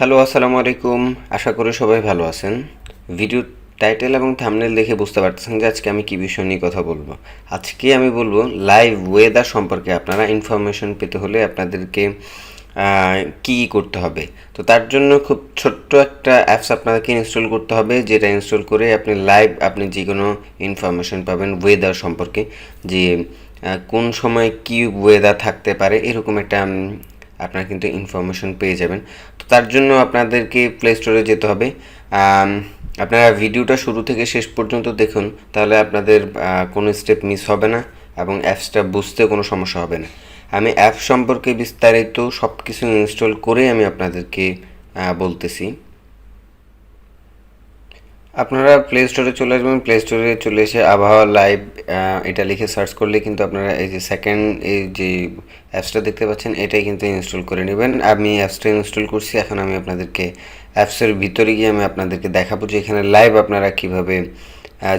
Hello, আসসালামু আলাইকুম। আশা করি সবাই ভালো আছেন। ভিডিও টাইটেল এবং থাম্বনেল দেখে বুঝতে পারতেছেন যে আজকে আমি কী বিষয় নিয়ে কথা বলবো। আজকে আমি বলবো লাইভ ওয়েদার সম্পর্কে আপনারা ইনফরমেশন পেতে হলে আপনাদেরকে কী করতে হবে। তো তার জন্য খুব ছোট্ট একটা অ্যাপস আপনাদেরকে ইনস্টল করতে হবে, যেটা ইনস্টল করে আপনি যে কোনো ইনফরমেশন পাবেন ওয়েদার সম্পর্কে, যে কোন সময় কী ওয়েদার থাকতে পারে এরকম একটা আপনারা কিন্তু ইনফরমেশন পেয়ে যাবেন। তো তার জন্য আপনাদেরকে প্লে স্টোরে যেতে হবে। আপনারা ভিডিওটা শুরু থেকে শেষ পর্যন্ত দেখুন, তাহলে আপনাদের কোনো স্টেপ মিস হবে না এবং অ্যাপসটা বুঝতে কোনো সমস্যা হবে না। আমি অ্যাপ সম্পর্কে বিস্তারিত সব কিছু ইনস্টল করে আমি আপনাদেরকে বলতেছি। আপনারা প্লে স্টোরে চলে আসবেন। প্লে স্টোরে চলে এসে আবহাওয়া লাইভ এটা লিখে সার্চ করলে কিন্তু আপনারা এই যে সেকেন্ড এই যে অ্যাপসটা দেখতে পাচ্ছেন এটাই কিন্তু ইনস্টল করে নেবেন। আমি অ্যাপসটা ইনস্টল করছি। এখন আমি আপনাদেরকে অ্যাপসের ভিতরে গিয়ে আমি আপনাদেরকে দেখাবো যে এখানে লাইভ আপনারা কীভাবে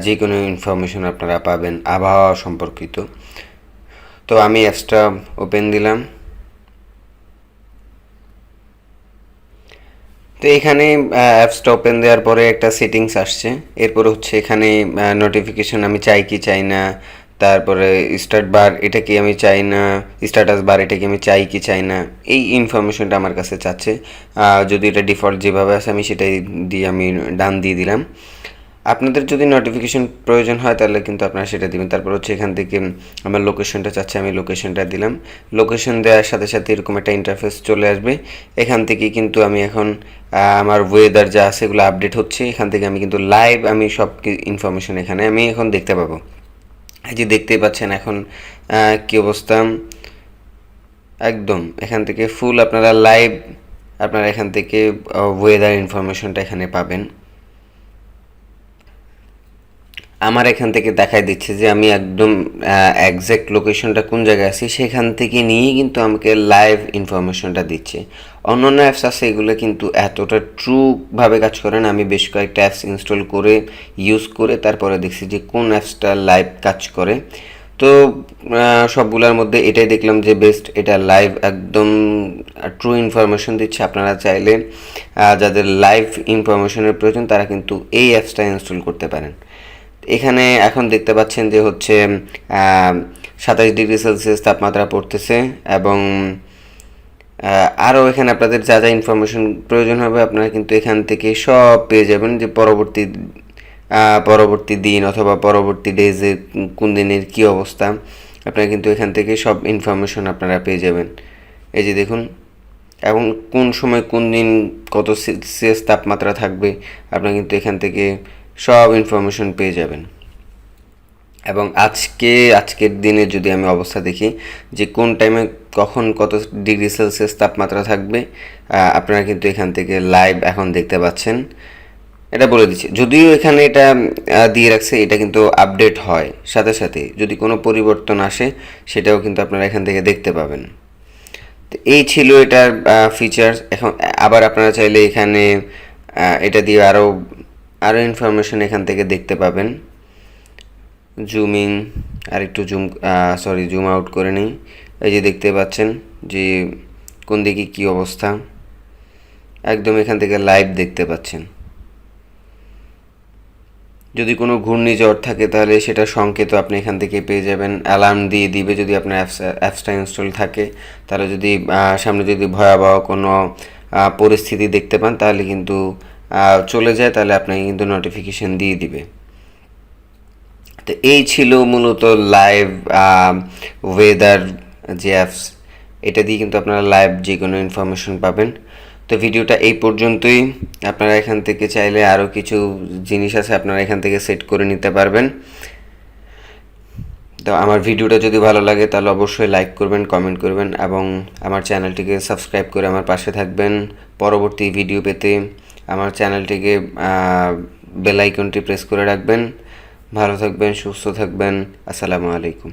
যে কোনো ইনফরমেশন আপনারা পাবেন আবহাওয়া সম্পর্কিত। তো আমি অ্যাপসটা ওপেন দিলাম। তো এখানে অ্যাপসটা ওপেন দেওয়ার পরে একটা সেটিংস আসছে। এরপর হচ্ছে এখানে নোটিফিকেশন আমি চাই কি চাই না, তারপরে স্টার্ট বার এটা কি আমি চাই না, স্ট্যাটাস বার এটা কি আমি চাই কি চাই না, এই ইনফরমেশনটা আমার কাছে চাচ্ছে। যদি এটা ডিফল্ট যেভাবে আছে আমি সেটাই দিয়ে আমি ডান দিয়ে দিলাম। আপনাদের যদি নোটিফিকেশন প্রয়োজন হয় তাহলে কিন্তু আপনারা সেটা দিবেন। তারপর হচ্ছে এখান থেকে আমার লোকেশনটা চাচ্ছে, আমি লোকেশনটা দিলাম। লোকেশন দেওয়ার সাথে সাথে এরকম একটা ইন্টারফেস চলে আসবে। এখান থেকে কিন্তু আমি এখন আমার ওয়েদার যা আছে এগুলো আপডেট হচ্ছে। এখান থেকে আমি কিন্তু লাইভ আমি সব ইনফরমেশন এখানে আমি এখন দেখতে পাবো। এই যে দেখতেই পাচ্ছেন এখন কী অবস্থা, একদম এখান থেকে ফুল আপনারা লাইভ আপনারা এখান থেকে ওয়েদার ইনফরমেশনটা এখানে পাবেন। আমার এখান থেকে দেখাই দিচ্ছে যে আমি একদম একজ্যাক্ট লোকেশনটা কোন জায়গায় আছি সেখান থেকে নিয়েই কিন্তু আমাকে লাইভ ইনফরমেশনটা দিচ্ছে। অন্যান্য অ্যাপস আছে এগুলো কিন্তু এতটা ট্রুভাবে কাজ করে না। আমি বেশ কয়েকটা অ্যাপস ইনস্টল করে ইউজ করে তারপরে দেখছি যে কোন অ্যাপসটা লাইভ কাজ করে। তো সবগুলোর মধ্যে এটাই দেখলাম যে বেস্ট, এটা লাইভ একদম ট্রু ইনফরমেশন দিচ্ছে। আপনারা চাইলে যাদের লাইভ ইনফরমেশনের প্রয়োজন তারা কিন্তু এই অ্যাপসটা ইনস্টল করতে পারেন। এখানে এখন দেখতে পাচ্ছেন যে হচ্ছে 27 ডিগ্রি সেলসিয়াস তাপমাত্রা পড়তেছে এবং আরও এখানে আপনাদের যা যা ইনফরমেশন প্রয়োজন হবে আপনারা কিন্তু এখান থেকে সব পেয়ে যাবেন, যে পরবর্তী দিন অথবা পরবর্তী ডেজে কোন দিনের কী অবস্থা আপনারা কিন্তু এখান থেকে সব ইনফরমেশন আপনারা পেয়ে যাবেন। এই যে দেখুন, এবং কোন সময় কোন দিন কত সেলসিয়াস তাপমাত্রা থাকবে আপনারা কিন্তু এখান থেকে সব ইনফরমেশন পেয়ে যাবেন। এবং আজকের দিনে যদি আমি অবস্থা দেখি যে কোন টাইমে কখন কত ডিগ্রি সেলসিয়াস তাপমাত্রা থাকবে আপনারা কিন্তু এখান থেকে লাইভ এখন দেখতে পাচ্ছেন। এটা বলে দিচ্ছি, যদিও এখানে এটা দিয়ে রাখছে, এটা কিন্তু আপডেট হয় সাথে সাথে। যদি কোনো পরিবর্তন আসে সেটাও কিন্তু আপনারা এখান থেকে দেখতে পাবেন। তো এই ছিল এটার ফিচার্স। এখন আবার আপনারা চাইলে এখানে এটা দিয়ে আরও ইনফরমেশন এখান থেকে দেখতে পাবেন। জুমিং আর একটু জুম আউট করে নিই। এই যে দেখতে পাচ্ছেন যে কোন দিকে কী অবস্থা, একদম এখান থেকে লাইভ দেখতে পাচ্ছেন। যদি কোনো ঘূর্ণিঝড় থাকে তাহলে সেটা সংকেত আপনি এখান থেকে পেয়ে যাবেন, অ্যালার্ম দিয়ে দিবে যদি আপনার অ্যাপসটা ইনস্টল থাকে। তাহলে যদি সামনে যদি ভয়াবহ কোনো পরিস্থিতি দেখতে পান তাহলে কিন্তু চলে যায়, তাহলে আপনাকে কিন্তু নোটিফিকেশান দিয়ে দিবে। তো এই ছিল মূলত লাইভ ওয়েদার যে অ্যাপস, এটা দিয়ে কিন্তু আপনারা লাইভ যে কোনো ইনফরমেশন পাবেন। তো ভিডিওটা এই পর্যন্তই। আপনারা এখান থেকে চাইলে আরও কিছু জিনিস আছে আপনারা এখান থেকে সেট করে নিতে পারবেন। তো আমার ভিডিওটা যদি ভালো লাগে তাহলে অবশ্যই লাইক করবেন, কমেন্ট করবেন এবং আমার চ্যানেলটিকে সাবস্ক্রাইব করে আমার পাশে থাকবেন। পরবর্তী ভিডিও পেতে আমার চ্যানেলটিকে বেল আইকনটি প্রেস করে রাখবেন। ভালো থাকবেন, সুস্থ থাকবেন। আসসালামু আলাইকুম।